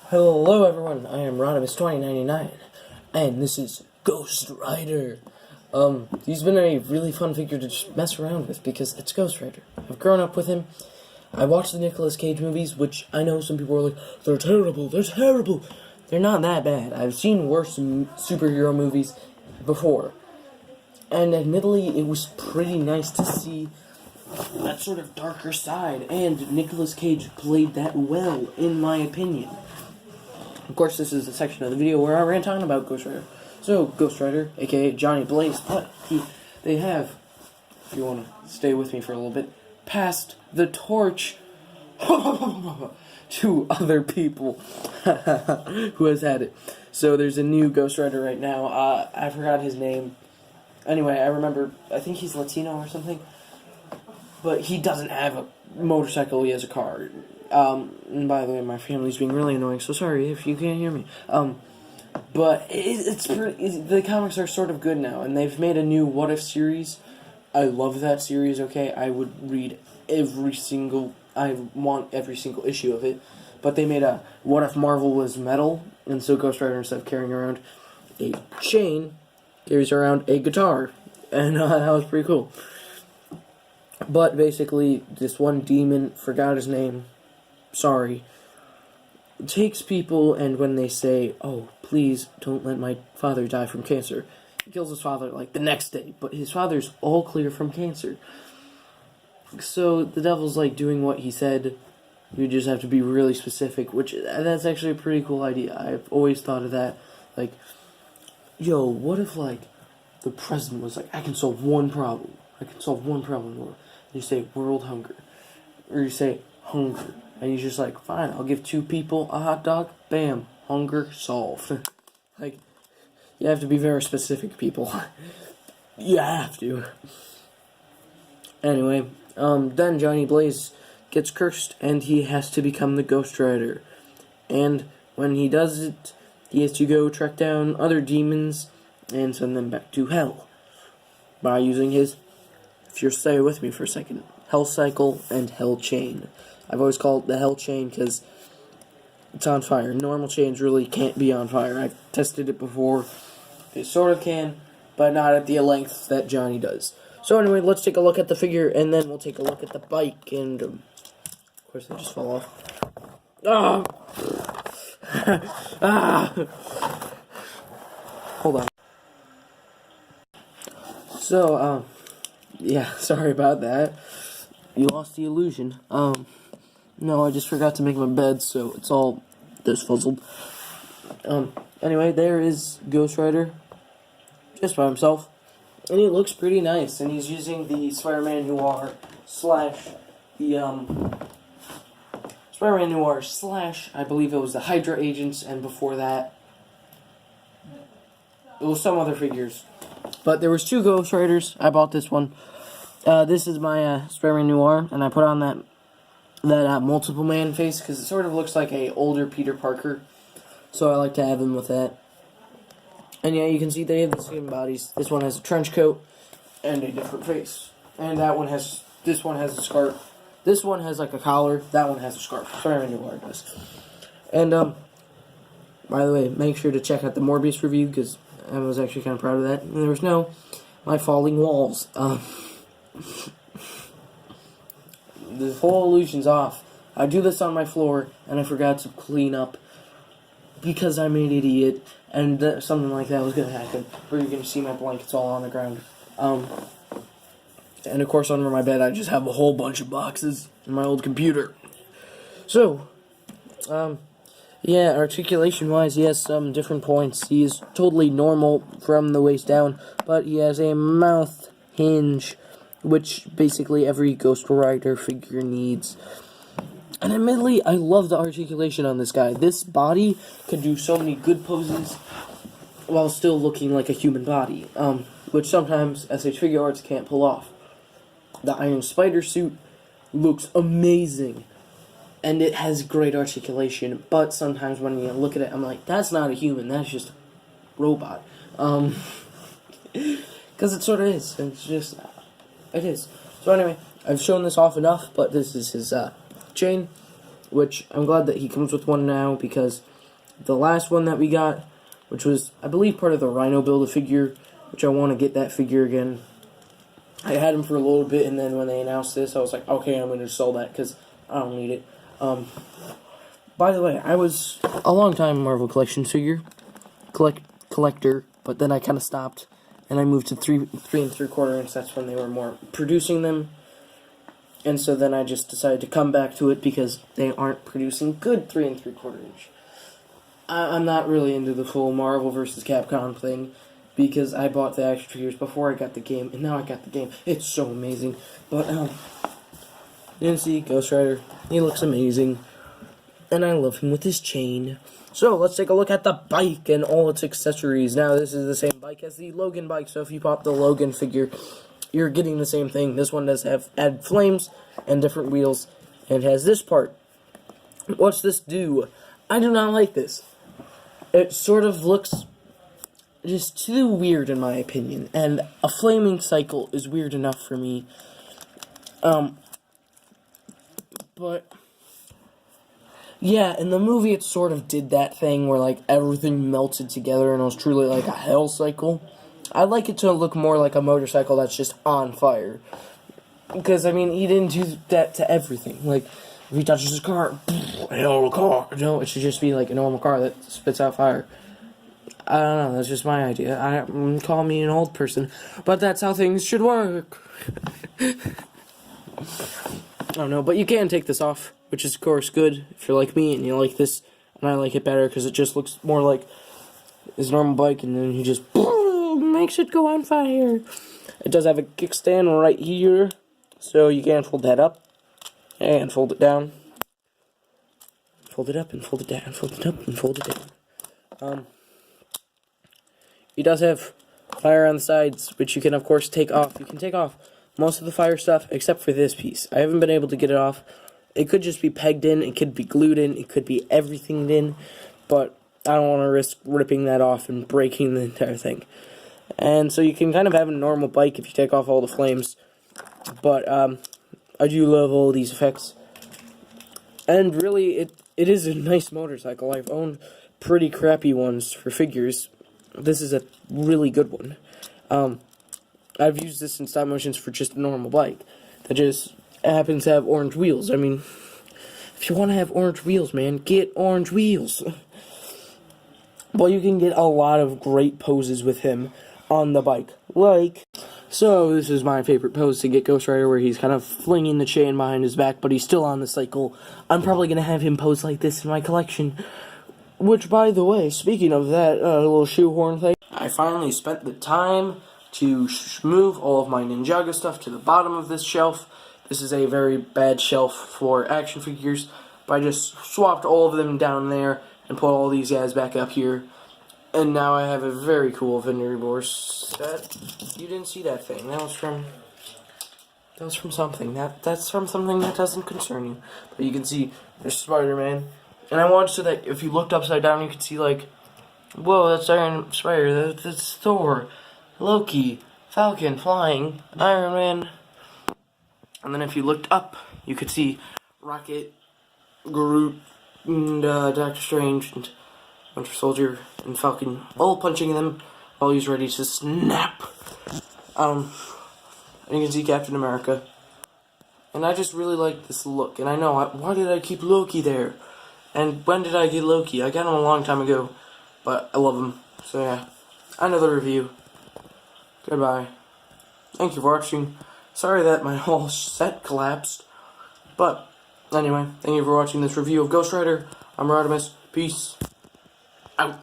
Hello everyone, I am Rodimus2099, and this is Ghost Rider. He's been a really fun figure to just mess around with because it's Ghost Rider. I've grown up with him. I watched the Nicolas Cage movies, which I know some people are like, they're terrible, they're terrible. They're not that bad. I've seen worse superhero movies before. And admittedly, it was pretty nice to see that sort of darker side, and Nicolas Cage played that well, in my opinion. Of course, this is a section of the video where I rant on about Ghost Rider. So, Ghost Rider, aka Johnny Blaze, but they have, if you want to stay with me for a little bit, passed the torch to other people who has had it. So, there's a new Ghost Rider right now. I forgot his name. Anyway, I remember, I think he's Latino or something. But he doesn't have a motorcycle, he has a car. And by the way, my family's being really annoying, so sorry if you can't hear me. But the comics are sort of good now, and they've made a new What If series. I love that series, okay? I would read I want every single issue of it. But they made a What If Marvel was metal, and so Ghost Rider, instead of carrying around a chain, carries around a guitar. And that was pretty cool. But basically, this one demon, forgot his name, sorry, takes people, and when they say, oh, please don't let my father die from cancer, he kills his father like the next day, but his father's all clear from cancer. So the devil's like doing what he said. You just have to be really specific, which that's actually a pretty cool idea. I've always thought of that. Like, yo, what if like the president was like, I can solve one problem. I can solve one problem in the world. You say world hunger, or you say hunger, and you're just like, fine, I'll give 2 people a hot dog, bam, hunger solved. Like, you have to be very specific, people. You have to. Anyway, then Johnny Blaze gets cursed, and he has to become the Ghost Rider. And when he does it, he has to go track down other demons and send them back to hell by using his, if you'll stay with me for a second, Hell Cycle and Hell Chain. I've always called it the Hell Chain because it's on fire. Normal chains really can't be on fire. I've tested it before. They sort of can, but not at the length that Johnny does. So anyway, let's take a look at the figure, and then we'll take a look at the bike, and of course they just fall off. Ah! Ah! Hold on. So, yeah, sorry about that. You lost the illusion. No, I just forgot to make my bed, so it's all disfuzzled. Anyway, there is Ghost Rider, just by himself, and he looks pretty nice, and he's using the Spider-Man Noir / I believe it was the Hydra agents, and before that, it was some other figures. But there was 2 Ghost Riders. I bought this one. This is my Spider-Man Noir, and I put on that multiple man face because it sort of looks like a older Peter Parker. So I like to have him with that. And yeah, you can see they have the same bodies. This one has a trench coat and a different face, and this one has a scarf. This one has like a collar. That one has a scarf. Spider-Man Noir does. And by the way, make sure to check out the Morbius review because I was actually kind of proud of that. And there was my falling walls. The whole illusion's off. I do this on my floor, and I forgot to clean up because I'm an idiot, and something like that was going to happen, where you're going to see my blankets all on the ground. And of course, under my bed, I just have a whole bunch of boxes in my old computer. So, yeah, articulation-wise, he has some different points. He is totally normal from the waist down, but he has a mouth hinge, which basically every Ghost Rider figure needs. And admittedly, I love the articulation on this guy. This body could do so many good poses while still looking like a human body, which sometimes SH Figure Arts can't pull off. The Iron Spider suit looks amazing, and it has great articulation, but sometimes when you look at it, I'm like, that's not a human, that's just a robot. Because it sort of is. It's just, it is. So anyway, I've shown this off enough, but this is his chain, which I'm glad that he comes with one now, because the last one that we got, which was, I believe, part of the Rhino Build-A-Figure, which I want to get that figure again. I had him for a little bit, and then when they announced this, I was like, okay, I'm going to sell that, because I don't need it. By the way, I was a long time Marvel Collection figure collector, but then I kind of stopped, and I moved to 3 3/4 inch. That's when they were more producing them. And so then I just decided to come back to it because they aren't producing good 3 3/4 inch. I'm not really into the full Marvel vs. Capcom thing because I bought the action figures before I got the game, and now I got the game. It's so amazing. But, you can see Ghost Rider. He looks amazing. And I love him with his chain. So, let's take a look at the bike and all its accessories. Now, this is the same bike as the Logan bike, so if you pop the Logan figure, you're getting the same thing. This one does have added flames and different wheels, and has this part. What's this do? I do not like this. It sort of looks just too weird in my opinion, and a flaming cycle is weird enough for me. But yeah, in the movie it sort of did that thing where like everything melted together and it was truly like a hell cycle. I'd like it to look more like a motorcycle that's just on fire. Because, I mean, he didn't do that to everything. Like, if he touches his car, hell car. No, it should just be like a normal car that spits out fire. I don't know, that's just my idea. Call me an old person, but that's how things should work. I don't know, but you can take this off, which is, of course, good if you're like me and you like this. And I like it better because it just looks more like his normal bike, and then he just makes it go on fire. It does have a kickstand right here, so you can fold that up and fold it down. Fold it up and fold it down, fold it up and fold it down. He does have fire on the sides, which you can, of course, take off. You can take off most of the fire stuff, except for this piece. I haven't been able to get it off. It could just be pegged in, it could be glued in, it could be everything in, but I don't want to risk ripping that off and breaking the entire thing. And so you can kind of have a normal bike if you take off all the flames. But I do love all these effects. And really, it is a nice motorcycle. I've owned pretty crappy ones for figures. This is a really good one. I've used this in stop motions for just a normal bike that just happens to have orange wheels. I mean, if you want to have orange wheels, man, get orange wheels. Well, you can get a lot of great poses with him on the bike. Like, so this is my favorite pose to get Ghost Rider, where he's kind of flinging the chain behind his back, but he's still on the cycle. I'm probably going to have him pose like this in my collection. Which, by the way, speaking of that little shoehorn thing, I finally spent the time to move all of my Ninjago stuff to the bottom of this shelf. This is a very bad shelf for action figures, but I just swapped all of them down there and put all these guys back up here. And now I have a very cool Venturibor set. You didn't see that thing. That was from something. That's from something that doesn't concern you. But you can see there's Spider-Man. And I wanted so that if you looked upside down, you could see, like, whoa, that's Iron Spider, that's Thor, Loki, Falcon, flying, Iron Man. And then if you looked up, you could see Rocket, Groot, and Doctor Strange, and Winter Soldier, and Falcon, all punching them while he's ready to snap. And you can see Captain America. And I just really like this look. And I know, why did I keep Loki there? And when did I get Loki? I got him a long time ago, but I love him. So yeah, another review. Goodbye. Thank you for watching. Sorry that my whole set collapsed. But, anyway, thank you for watching this review of Ghost Rider. I'm Rodimus. Peace.